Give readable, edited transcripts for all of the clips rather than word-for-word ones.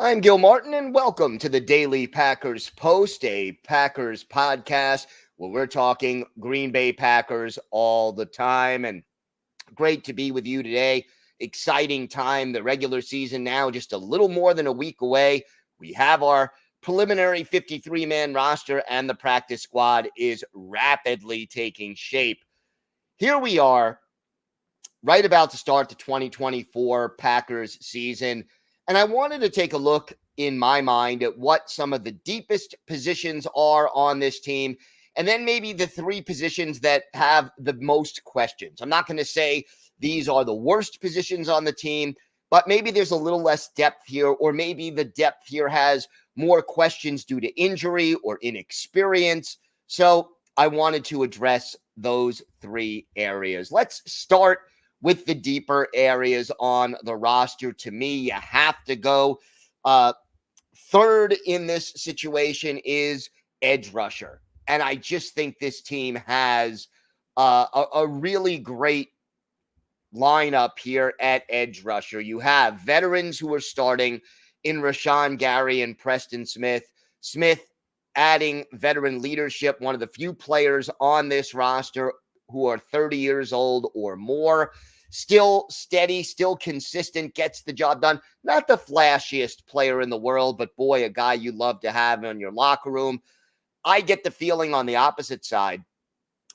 I'm Gil Martin, and welcome to the Daily Packers Post, a Packers podcast where we're talking Green Bay Packers all the time. And great to be with you today. Exciting time. The regular season now just a little more than a week away. We have our preliminary 53-man roster, and the practice squad is rapidly taking shape. Here we are, right about to start the 2024 Packers season. And I wanted to take a look in my mind at what some of the deepest positions are on this team, and then maybe the three positions that have the most questions. I'm not going to say these are the worst positions on the team, but maybe there's a little less depth here, or maybe the depth here has more questions due to injury or inexperience. So I wanted to address those three areas. Let's start with the deeper areas on the roster. To me, you have to go third in this situation is edge rusher. And I just think this team has a really great lineup here at edge rusher. You have veterans who are starting in Rashawn Gary and Preston Smith. Smith adding veteran leadership, one of the few players on this roster who are 30 years old or more. Still steady, still consistent, gets the job done. Not the flashiest player in the world, but boy, a guy you love to have in your locker room. I get the feeling on the opposite side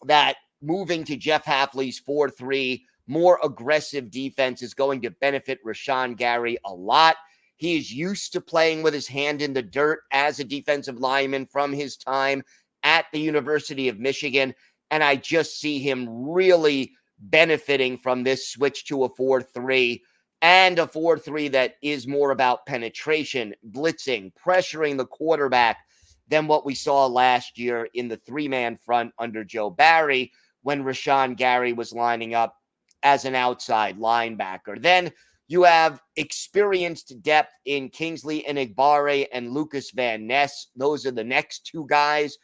that moving to Jeff Hafley's 4-3, more aggressive defense is going to benefit Rashawn Gary a lot. He is used to playing with his hand in the dirt as a defensive lineman from his time at the University of Michigan, and I just see him really benefiting from this switch to a 4-3 and a 4-3 that is more about penetration, blitzing, pressuring the quarterback than what we saw last year in the three-man front under Joe Barry when Rashawn Gary was lining up as an outside linebacker. Then you have experienced depth in Kingsley Enagbare and Lucas Van Ness. Those are the next two guys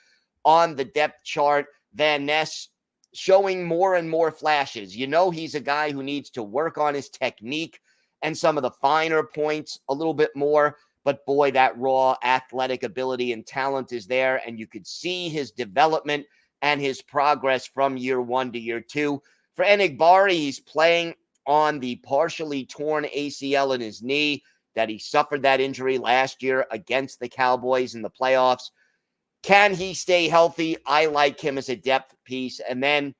on the depth chart. Van Ness showing more and more flashes. You know, he's a guy who needs to work on his technique and some of the finer points a little bit more. But boy, that raw athletic ability and talent is there. And you could see his development and his progress from year one to year two. For Enagbare, he's playing on the partially torn ACL in his knee that he suffered that injury last year against the Cowboys in the playoffs. Can he stay healthy? I like him as a depth piece. And then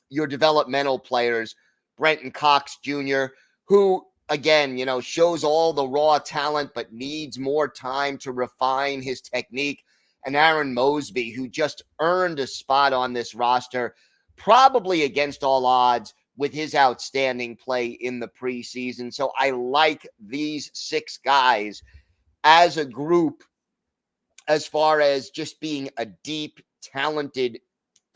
your developmental players, Brenton Cox Jr., who, again, shows all the raw talent, but needs more time to refine his technique. And Aaron Mosby, who just earned a spot on this roster, probably against all odds with his outstanding play in the preseason. So I like these six guys as a group as far as just being a deep, talented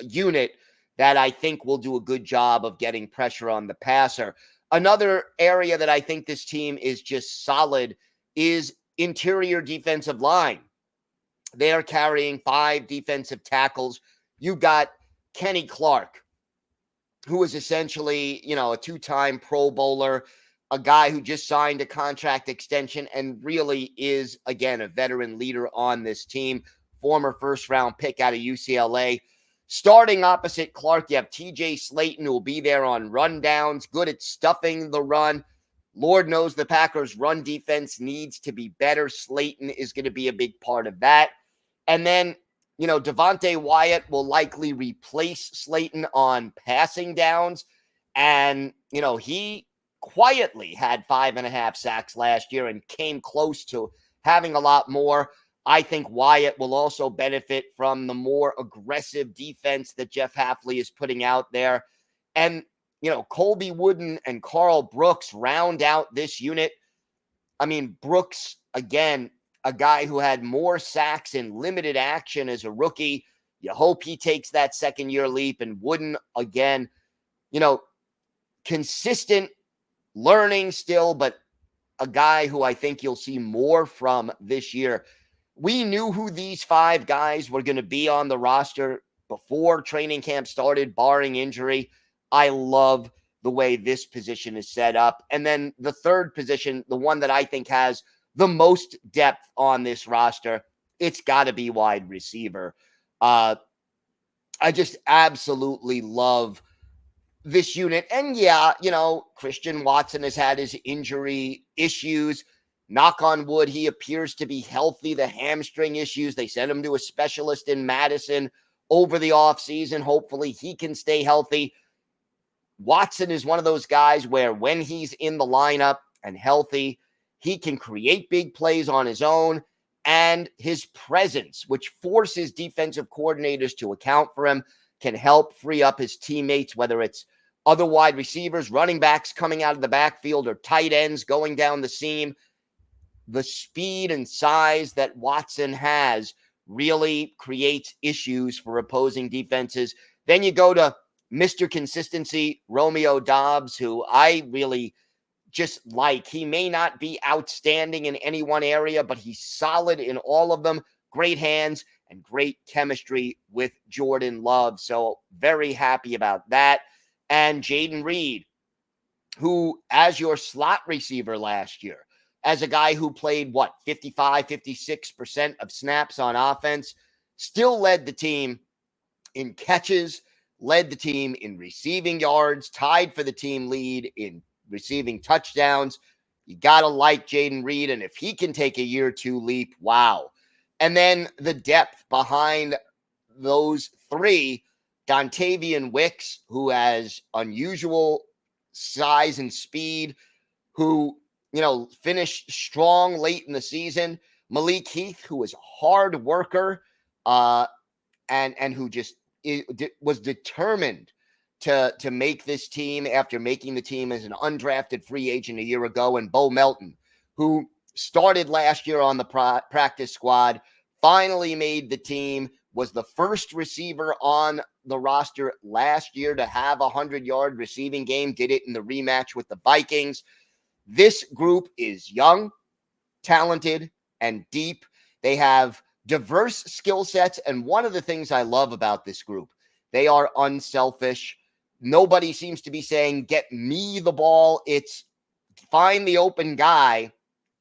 unit that I think will do a good job of getting pressure on the passer. Another area that I think this team is just solid is interior defensive line. They are carrying 5 defensive tackles. You've got Kenny Clark, who is essentially, a two-time Pro Bowler, a guy who just signed a contract extension and really is, again, a veteran leader on this team, former first-round pick out of UCLA. Starting opposite Clark, you have TJ Slayton, who will be there on rundowns, good at stuffing the run. Lord knows the Packers' run defense needs to be better. Slayton is going to be a big part of that. And then, Devontae Wyatt will likely replace Slayton on passing downs. And, he quietly had 5.5 sacks last year and came close to having a lot more. I think Wyatt will also benefit from the more aggressive defense that Jeff Hafley is putting out there. And, Colby Wooden and Carl Brooks round out this unit. I mean, Brooks, again, a guy who had more sacks in limited action as a rookie. You hope he takes that second-year leap. And Wooden, again, consistent learning still, but a guy who I think you'll see more from this year. We knew who these 5 guys were going to be on the roster before training camp started, barring injury. I love the way this position is set up. And then the third position, the one that I think has the most depth on this roster, it's got to be wide receiver. I just absolutely love this unit. And yeah, Christian Watson has had his injury issues. Knock on wood, he appears to be healthy. The hamstring issues, they sent him to a specialist in Madison over the offseason. Hopefully he can stay healthy. Watson is one of those guys where when he's in the lineup and healthy, he can create big plays on his own, and his presence, which forces defensive coordinators to account for him, can help free up his teammates, whether it's other wide receivers, running backs coming out of the backfield, or tight ends going down the seam. The speed and size that Watson has really creates issues for opposing defenses. Then you go to Mr. Consistency, Romeo Doubs, who I really just like. He may not be outstanding in any one area, but he's solid in all of them. Great hands and great chemistry with Jordan Love. So very happy about that. And Jaden Reed, who, as your slot receiver last year, as a guy who played, 55, 56% of snaps on offense, still led the team in catches, led the team in receiving yards, tied for the team lead in receiving touchdowns. You got to like Jaden Reed, and if he can take a year or two leap, wow. And then the depth behind those three, Dontavian Wicks, who has unusual size and speed, who, finished strong late in the season. Malik Heath, who is a hard worker, and who just was determined to make this team after making the team as an undrafted free agent a year ago. And Bo Melton, who started last year on the practice squad, finally made the team, was the first receiver on the roster last year to have a 100-yard receiving game, did it in the rematch with the Vikings. This group is young, talented, and deep. They have diverse skill sets, and one of the things I love about this group, they are unselfish. Nobody seems to be saying, get me the ball. It's find the open guy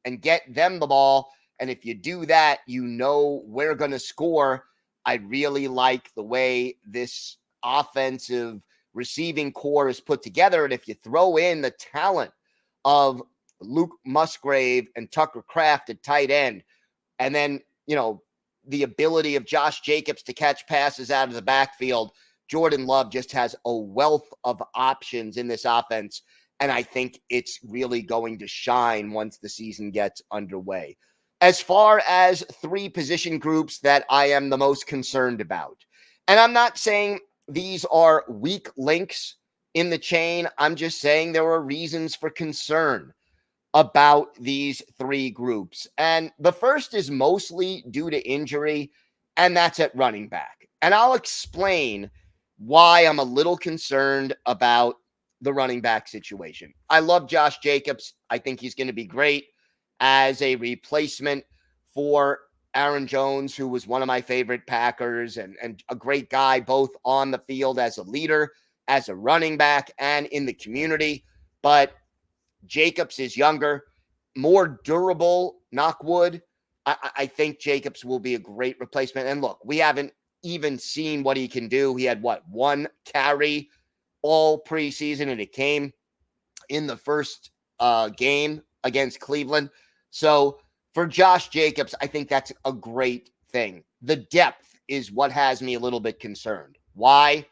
and get them the ball. And if you do that, we're going to score. I really like the way this offensive receiving core is put together. And if you throw in the talent of Luke Musgrave and Tucker Kraft at tight end, and then, the ability of Josh Jacobs to catch passes out of the backfield, Jordan Love just has a wealth of options in this offense. And I think it's really going to shine once the season gets underway. As far as three position groups that I am the most concerned about, and I'm not saying these are weak links in the chain, I'm just saying there are reasons for concern about these three groups. And the first is mostly due to injury, and that's at running back. And I'll explain why I'm a little concerned about the running back situation. I love Josh Jacobs. I think he's going to be great as a replacement for Aaron Jones, who was one of my favorite Packers and a great guy, both on the field as a leader, as a running back, and in the community. But Jacobs is younger, more durable, knock wood. I think Jacobs will be a great replacement. And look, we haven't even seen what he can do. He had, one carry all preseason, and it came in the first game against Cleveland. So for Josh Jacobs, I think that's a great thing. The depth is what has me a little bit concerned. Why?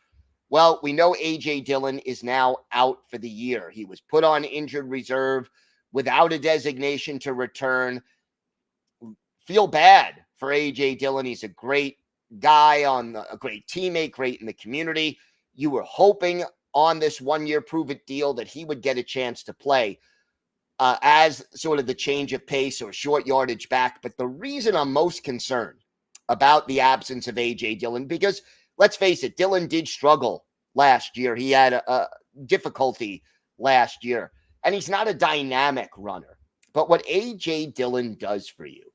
Well, we know A.J. Dillon is now out for the year. He was put on injured reserve without a designation to return. Feel bad for A.J. Dillon. He's a great guy, a great teammate, great in the community. You were hoping on this one-year prove-it deal that he would get a chance to play as sort of the change of pace or short yardage back. But the reason I'm most concerned about the absence of A.J. Dillon, because let's face it, Dillon did struggle last year. He had a difficulty last year, and he's not a dynamic runner. But what A.J. Dillon does for you,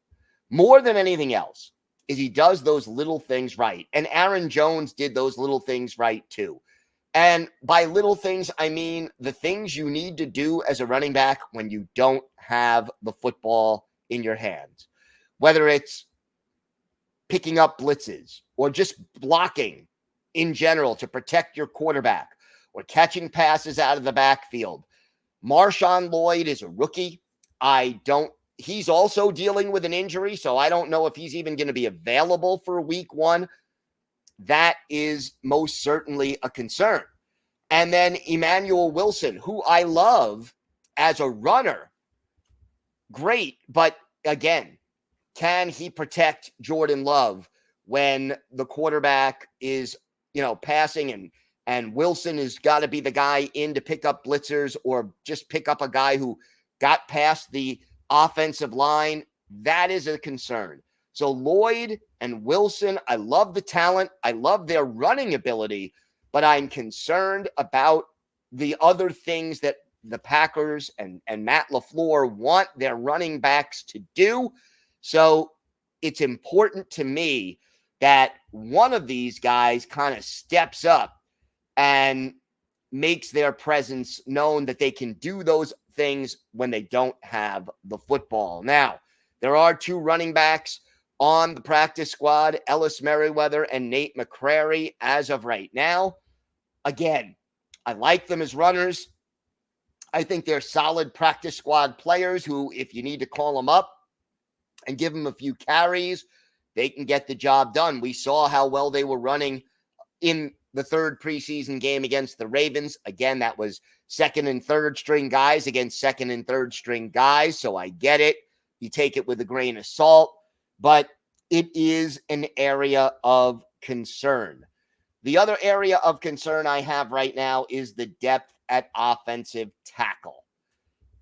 more than anything else, is he does those little things right. And Aaron Jones did those little things right too. And by little things, I mean the things you need to do as a running back when you don't have the football in your hands, whether it's picking up blitzes or just blocking in general to protect your quarterback or catching passes out of the backfield. Marshawn Lloyd is a rookie. He's also dealing with an injury, so I don't know if he's even going to be available for week one. That is most certainly a concern. And then Emmanuel Wilson, who I love as a runner, great. But again, can he protect Jordan Love when the quarterback is, passing and Wilson has got to be the guy in to pick up blitzers or just pick up a guy who got past the offensive line? That is a concern. So Lloyd and Wilson, I love the talent. I love their running ability, but I'm concerned about the other things that the Packers and Matt LaFleur want their running backs to do. So it's important to me that one of these guys kind of steps up and makes their presence known, that they can do those things when they don't have the football. Now, there are two running backs on the practice squad, Ellis Merriweather and Nate McCrary, as of right now. Again, I like them as runners. I think they're solid practice squad players who, if you need to call them up and give them a few carries, they can get the job done. We saw how well they were running in the third preseason game against the Ravens. Again, that was second and third string guys against second and third string guys. So I get it. You take it with a grain of salt, but it is an area of concern. The other area of concern I have right now is the depth at offensive tackle.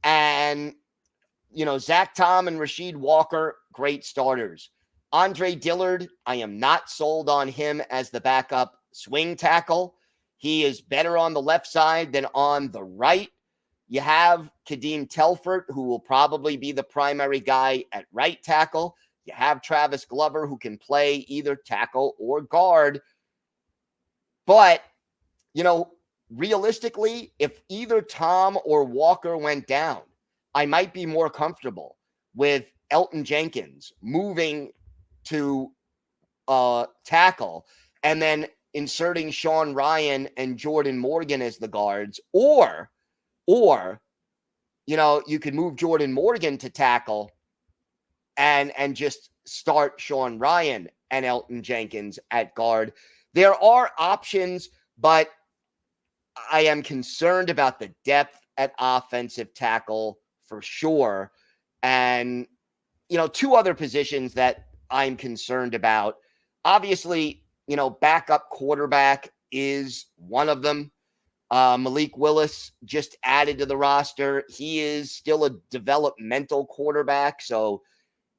And, Zach Tom and Rasheed Walker, great starters. Andre Dillard, I am not sold on him as the backup swing tackle. He is better on the left side than on the right. You have Kadeem Telfort, who will probably be the primary guy at right tackle. You have Travis Glover, who can play either tackle or guard. But, realistically, if either Tom or Walker went down, I might be more comfortable with Elton Jenkins moving to tackle and then inserting Sean Ryan and Jordan Morgan as the guards, or you could move Jordan Morgan to tackle and just start Sean Ryan and Elton Jenkins at guard. There are options, but I am concerned about the depth at offensive tackle for sure. And, two other positions that I'm concerned about. Obviously, backup quarterback is one of them. Malik Willis just added to the roster. He is still a developmental quarterback. So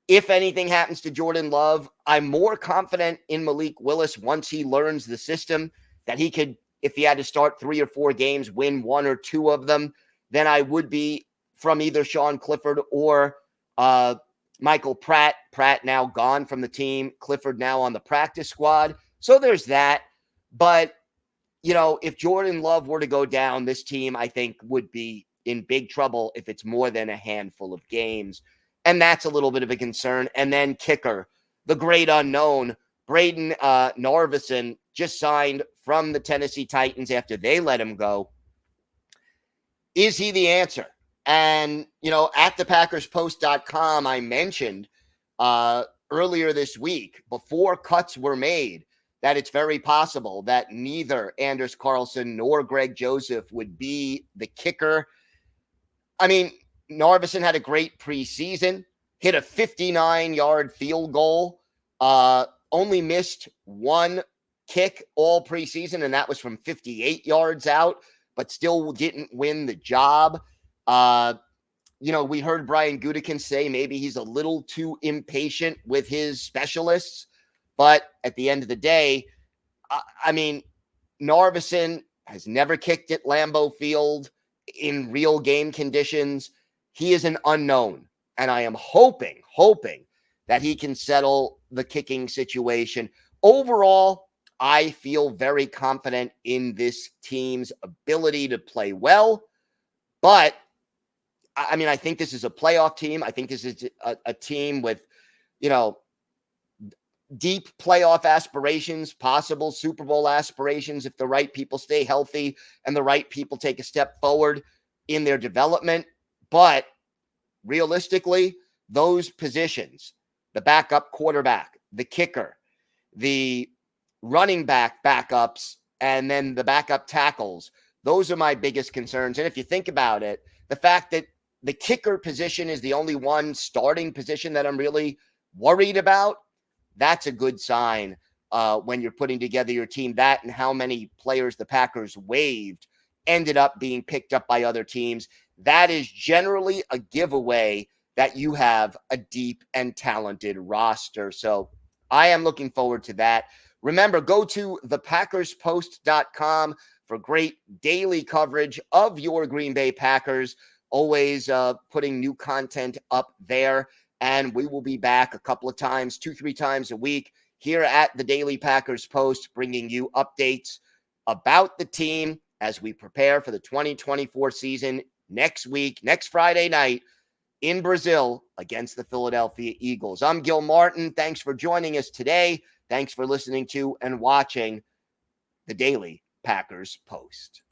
if anything happens to Jordan Love, I'm more confident in Malik Willis once he learns the system that he could, if he had to start 3 or 4 games, win 1 or 2 of them, than I would be from either Sean Clifford or Michael Pratt. Pratt now gone from the team. Clifford now on the practice squad. So there's that. But, if Jordan Love were to go down, this team, I think, would be in big trouble if it's more than a handful of games. And that's a little bit of a concern. And then kicker, the great unknown, Braden Narvison, just signed from the Tennessee Titans after they let him go. Is he the answer? And, at thepackerspost.com, I mentioned earlier this week, before cuts were made, that it's very possible that neither Anders Carlson nor Greg Joseph would be the kicker. I mean, Narvison had a great preseason, hit a 59-yard field goal, only missed 1 kick all preseason, and that was from 58 yards out, but still didn't win the job. We heard Brian Gutekunst say maybe he's a little too impatient with his specialists, but at the end of the day, Narvison has never kicked at Lambeau Field in real game conditions. He is an unknown, and I am hoping that he can settle the kicking situation. Overall, I feel very confident in this team's ability to play well, but I mean, I think this is a playoff team. I think this is a team with, you know, deep playoff aspirations, possible Super Bowl aspirations if the right people stay healthy and the right people take a step forward in their development. But realistically, those positions, the backup quarterback, the kicker, the running back backups, and then the backup tackles, those are my biggest concerns. And if you think about it, the fact that the kicker position is the only one starting position that I'm really worried about, that's a good sign when you're putting together your team. That and how many players the Packers waived ended up being picked up by other teams. That is generally a giveaway that you have a deep and talented roster. So I am looking forward to that. Remember, go to thepackerspost.com for great daily coverage of your Green Bay Packers. Always putting new content up there. And we will be back a couple of times, 2-3 times a week here at the Daily Packers Post, bringing you updates about the team as we prepare for the 2024 season next week, next Friday night in Brazil against the Philadelphia Eagles. I'm Gil Martin. Thanks for joining us today. Thanks for listening to and watching the Daily Packers Post.